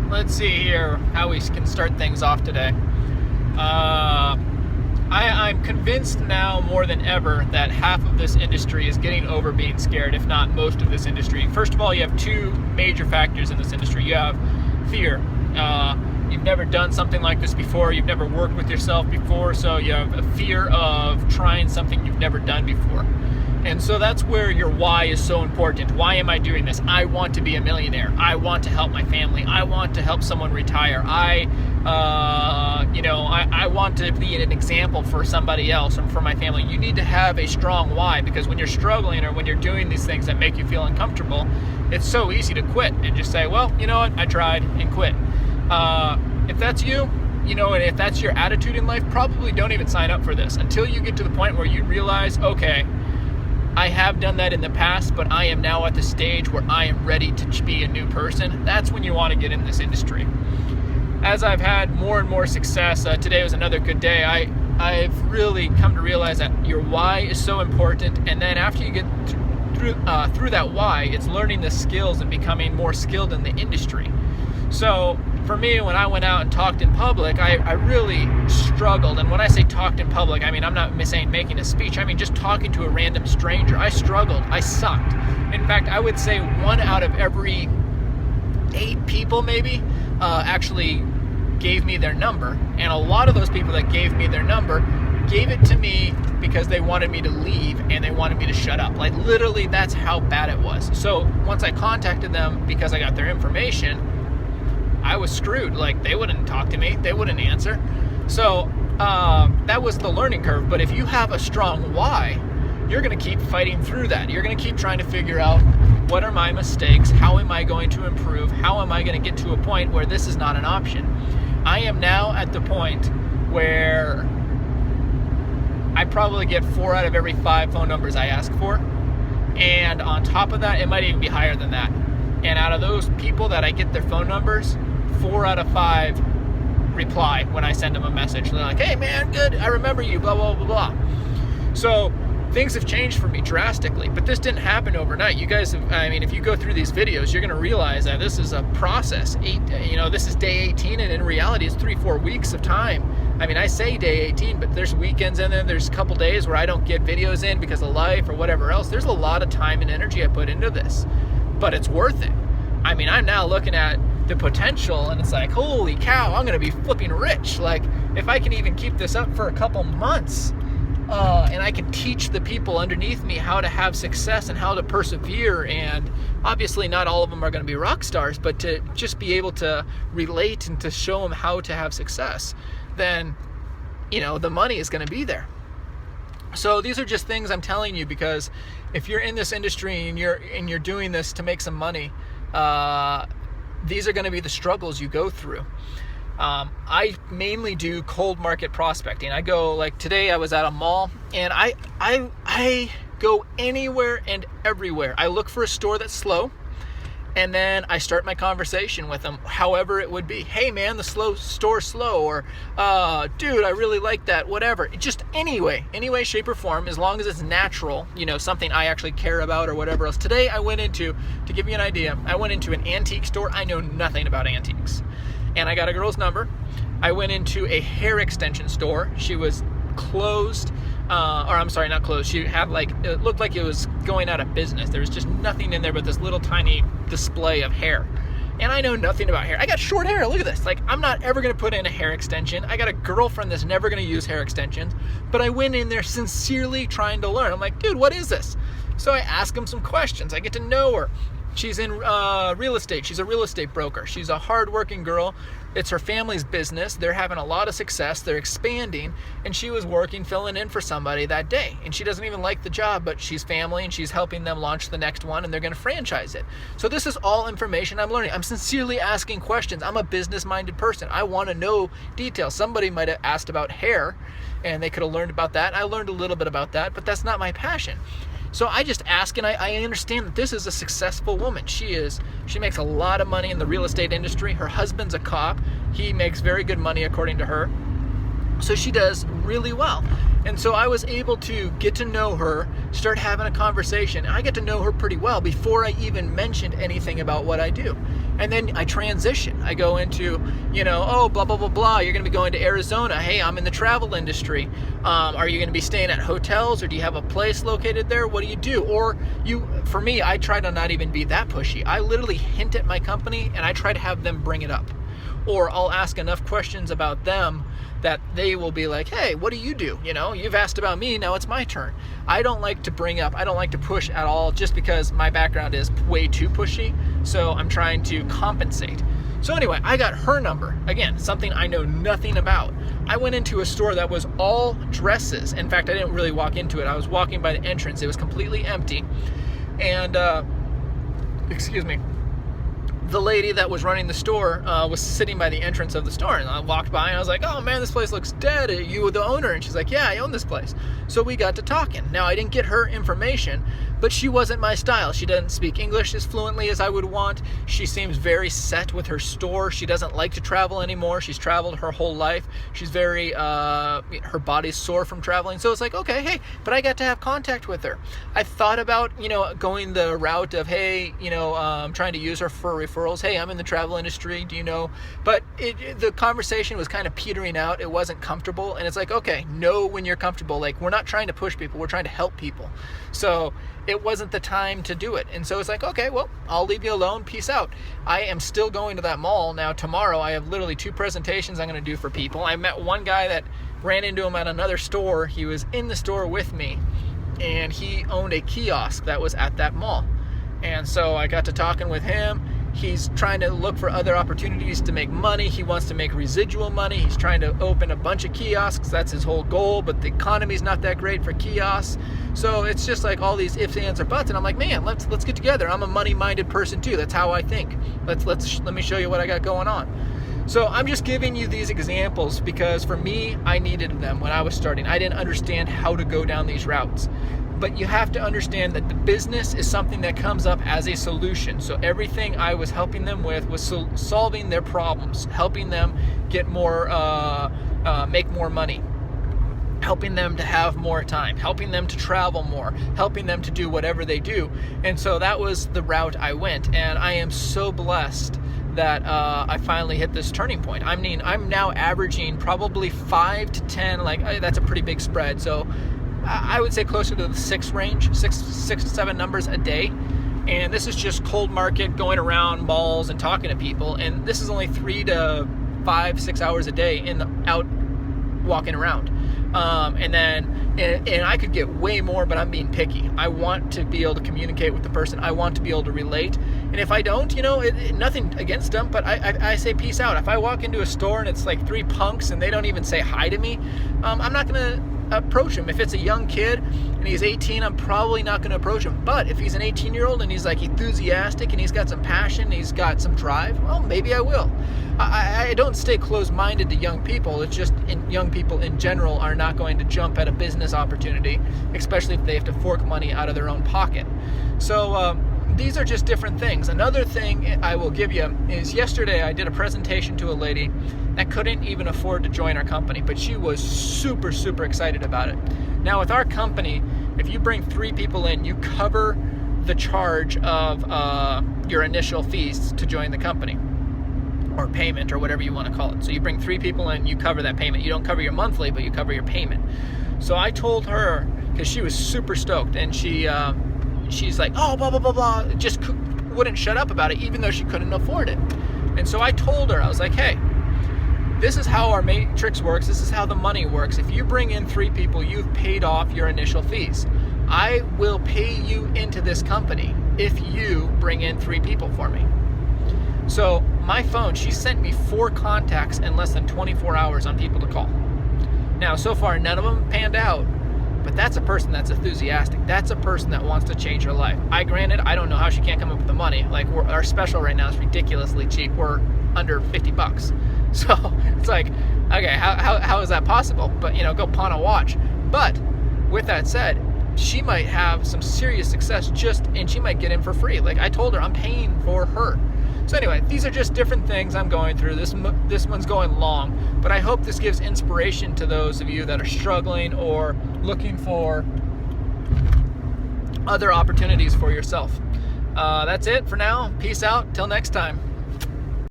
let's see here how we can start things off today. I'm convinced now more than ever that half of this industry is getting over being scared, if not most of this industry. First of all, you have two major factors in this industry. You have fear. You've never done something like this before. You've never worked with yourself before, so you have a fear of trying something you've never done before. And so that's where your why is so important. Why am I doing this? I want to be a millionaire. I want to help my family. I want to help someone retire. I want to be an example for somebody else and for my family. You need to have a strong why, because when you're struggling or when you're doing these things that make you feel uncomfortable, it's so easy to quit and just say, well, you know what? I tried and quit. If that's you, and if that's your attitude in life, probably don't even sign up for this until you get to the point where you realize, okay, I have done that in the past, but I am now at the stage where I am ready to be a new person. That's when you want to get in this industry. As I've had more and more success, today was another good day. I've really come to realize that your why is so important, and then after you get through that why, it's learning the skills and becoming more skilled in the industry. So for me, when I went out and talked in public, I really struggled. And when I say talked in public, I mean, I'm not saying making a speech. I mean, just talking to a random stranger. I struggled. I sucked. In fact, I would say 1 out of every 8 people maybe actually gave me their number. And a lot of those people that gave me their number gave it to me because they wanted me to leave and they wanted me to shut up. Like literally, that's how bad it was. So once I contacted them because I got their information, I was screwed. Like they wouldn't talk to me, they wouldn't answer. So that was the learning curve. But if you have a strong why, you're going to keep fighting through that. You're going to keep trying to figure out, what are my mistakes? How am I going to improve? How am I going to get to a point where this is not an option? I am now at the point where I probably get 4 out of every 5 phone numbers I ask for. And on top of that, it might even be higher than that. And out of those people that I get their phone numbers, 4 out of 5 reply when I send them a message. They're like, hey man, good, I remember you, blah, blah, blah, blah. So things have changed for me drastically, but this didn't happen overnight. You guys have, if you go through these videos, you're going to realize that this is a process. This is day 18, and in reality, it's 3-4 weeks of time. I say day 18, but there's weekends in there. There's a couple days where I don't get videos in because of life or whatever else. There's a lot of time and energy I put into this, but it's worth it. I'm now looking at the potential, and it's like, holy cow, I'm going to be flipping rich. Like, if I can even keep this up for a couple months, and I can teach the people underneath me how to have success and how to persevere, and obviously not all of them are going to be rock stars, but to just be able to relate and to show them how to have success, then, the money is going to be there. So these are just things I'm telling you, because if you're in this industry and you're doing this to make some money, these are going to be the struggles you go through. I mainly do cold market prospecting. I go, like today I was at a mall, and I go anywhere and everywhere. I look for a store that's slow, and then I start my conversation with them, however it would be. Hey man, the store's slow, or dude, I really like that, whatever. Just any way, shape or form, as long as it's natural, something I actually care about or whatever else. Today I went into, to give you an idea, I went into an antique store. I know nothing about antiques. And I got a girl's number. I went into a hair extension store. She was closed, not closed. She had it looked like it was going out of business. There was just nothing in there but this little tiny display of hair. And I know nothing about hair. I got short hair, look at this. I'm not ever gonna put in a hair extension. I got a girlfriend that's never gonna use hair extensions, but I went in there sincerely trying to learn. I'm like, dude, what is this? So I ask them some questions. I get to know her. She's in real estate. She's a real estate broker. She's a hardworking girl. It's her family's business. They're having a lot of success. They're expanding, and she was working, filling in for somebody that day. And she doesn't even like the job, but she's family, and she's helping them launch the next one, and they're going to franchise it. So this is all information I'm learning. I'm sincerely asking questions. I'm a business-minded person. I want to know details. Somebody might have asked about hair, and they could have learned about that. I learned a little bit about that, but that's not my passion. So I just ask, and I understand that this is a successful woman. She makes a lot of money in the real estate industry. Her husband's a cop. He makes very good money according to her. So she does really well. And so I was able to get to know her, start having a conversation. I get to know her pretty well before I even mentioned anything about what I do. And then I transition. I go into, oh, blah, blah, blah, blah. You're going to be going to Arizona. Hey, I'm in the travel industry. Are you going to be staying at hotels, or do you have a place located there? What do you do? Or for me, I try to not even be that pushy. I literally hint at my company and I try to have them bring it up. Or I'll ask enough questions about them that they will be like, hey, what do you do? You've asked about me, now it's my turn. I don't like to push at all, just because my background is way too pushy. So I'm trying to compensate. So anyway, I got her number. Again, something I know nothing about. I went into a store that was all dresses. In fact, I didn't really walk into it. I was walking by the entrance. It was completely empty. And, excuse me. The lady that was running the store was sitting by the entrance of the store, and I walked by and I was like, oh man, this place looks dead. Are you the owner? And she's like, yeah, I own this place. So we got to talking. Now, I didn't get her information, but she wasn't my style. She doesn't speak English as fluently as I would want. She seems very set with her store. She doesn't like to travel anymore. She's traveled her whole life. She's very, her body's sore from traveling. So it's like, okay, hey, but I got to have contact with her. I thought about, going the route of, hey, trying to use her for referrals. Hey, I'm in the travel industry. Do you know? But the conversation was kind of petering out. It wasn't comfortable. And it's like, okay, know when you're comfortable. Like, we're not trying to push people. We're trying to help people. So it wasn't the time to do it. And so it's like, okay, well, I'll leave you alone. Peace out. I am still going to that mall. Now, tomorrow, I have literally 2 presentations I'm going to do for people. I met one guy that ran into him at another store. He was in the store with me, and he owned a kiosk that was at that mall. And so I got to talking with him. He's trying to look for other opportunities to make money. He wants to make residual money. He's trying to open a bunch of kiosks. That's his whole goal, but the economy's not that great for kiosks. So it's just like all these ifs, ands, or buts. And I'm like, man, let's get together. I'm a money-minded person too. That's how I think. Let me show you what I got going on. So I'm just giving you these examples because for me, I needed them when I was starting. I didn't understand how to go down these routes. But you have to understand that the business is something that comes up as a solution. So everything I was helping them with was solving their problems, helping them get more, make more money, helping them to have more time, helping them to travel more, helping them to do whatever they do. And so that was the route I went. And I am so blessed that I finally hit this turning point. I mean, I'm now averaging probably 5 to 10, that's a pretty big spread. So I would say closer to the 6 range, 6 to 7 numbers a day. And this is just cold market, going around malls and talking to people. And this is only 3 to 5, 6 hours a day out walking around. And I could get way more, but I'm being picky. I want to be able to communicate with the person. I want to be able to relate. And if I don't, nothing against them, but I say peace out. If I walk into a store and it's like 3 punks and they don't even say hi to me, I'm not going to approach him. If it's a young kid and he's 18, I'm probably not going to approach him. But if he's an 18-year-old and he's like enthusiastic and he's got some passion, and he's got some drive, well, maybe I will. I don't stay closed-minded to young people. It's just young people in general are not going to jump at a business opportunity, especially if they have to fork money out of their own pocket. So these are just different things. Another thing I will give you is yesterday I did a presentation to a lady that couldn't even afford to join our company, but she was super, super excited about it. Now with our company, if you bring 3 people in, you cover the charge of your initial fees to join the company, or payment, or whatever you want to call it. So you bring 3 people in, you cover that payment. You don't cover your monthly, but you cover your payment. So I told her, because she was super stoked, and she's like, oh, blah, blah, blah, blah, just wouldn't shut up about it, even though she couldn't afford it. And so I told her, I was like, hey, this is how our matrix works. This is how the money works. If you bring in 3 people, you've paid off your initial fees. I will pay you into this company if you bring in 3 people for me. So my phone, she sent me 4 contacts in less than 24 hours on people to call. Now, so far, none of them panned out, but that's a person that's enthusiastic. That's a person that wants to change her life. Granted, I don't know how she can't come up with the money. Like, our special right now is ridiculously cheap. We're under $50. So it's like, okay, how is that possible? But, go pawn a watch. But with that said, she might have some serious success and she might get in for free. Like I told her, I'm paying for her. So anyway, these are just different things I'm going through. This one's going long, but I hope this gives inspiration to those of you that are struggling or looking for other opportunities for yourself. That's it for now. Peace out. Till next time.